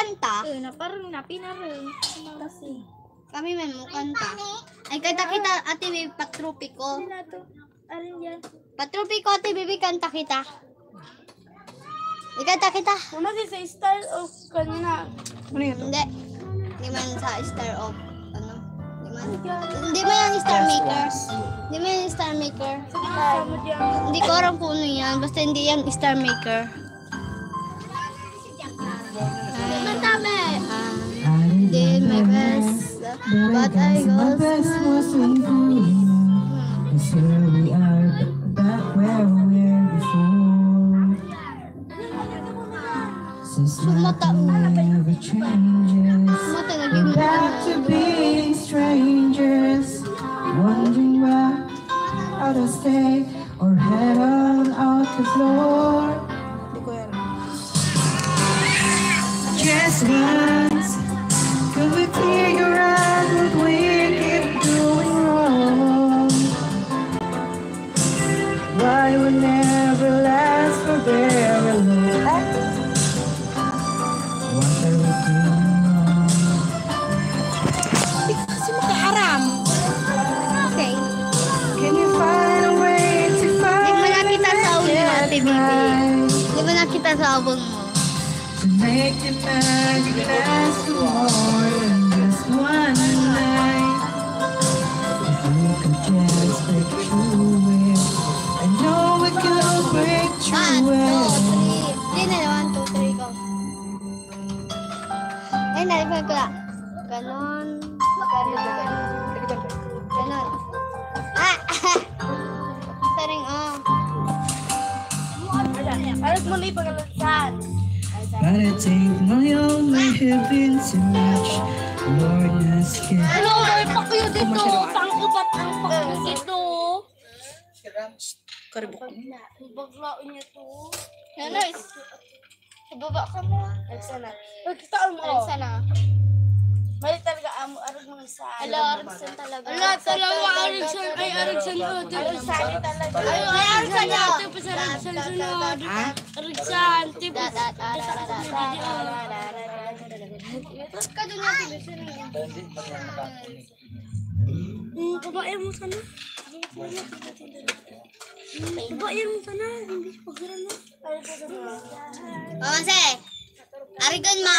kanta. Parang napinarin. Kasi. Kami may mo kanta. Ay, kanta kita, Ate Bibi, patropiko. Hindi na to. Alin yan? Patropiko, Ate Bibi, kanta kita. Ikanta kita. Mama, di sa style of kanina. Hindi. Hindi man sa Star of, ano? Hindi man yung Star Maker. Hindi man yung Star Maker. Sama diyan. Hindi ko alam kung ano yan. Basta hindi yan Star Maker. I did my best, but I My was best wasn't good enough. And here we are, back where we were before. Since nothing ever changes, Mata we're naging back to being strangers. Wondering why I'd stay or head on out the floor. Just once, could we figure out what we keep doing wrong? Why we never last for very long? What are we doing wrong? Kasi makaharam. Okay. Can you find a way to find Di ba nakita sa album mo, Ate Bibi? time Di ba nakita sa album mo? to make the magic last for more than just one night? If we could just break through it, I know we could break 1, 2, through it. 3. Hindi na, 1, 2, 3 ko. Ay, nalipag ko lang. Ganon. Ganon. Ah! Saring, oh. Alas mo na ipagalansan. But I think my own may have been too much more than scared. Ano, may pakuyo dito. Pang-upat ang pakuyo dito. Baglaon niya to. Nanos. Ibaba ka mo. Alsa na. Pagkitaan mo. Alsa na. Mali talaga amo arag mga sa. Ala, Arigsan talaga. Ala, talaga Arigsan. Ay, Arigsan ko. Arigsan talaga. Ay, Arigsan na. Tapos Arigsan sunod. Arigsan. Tapos. Tapos ka doon natin. Kabayan mo sana. Kabayan mo sana. Hindi pagkara na. Pamanse. Arigan ma.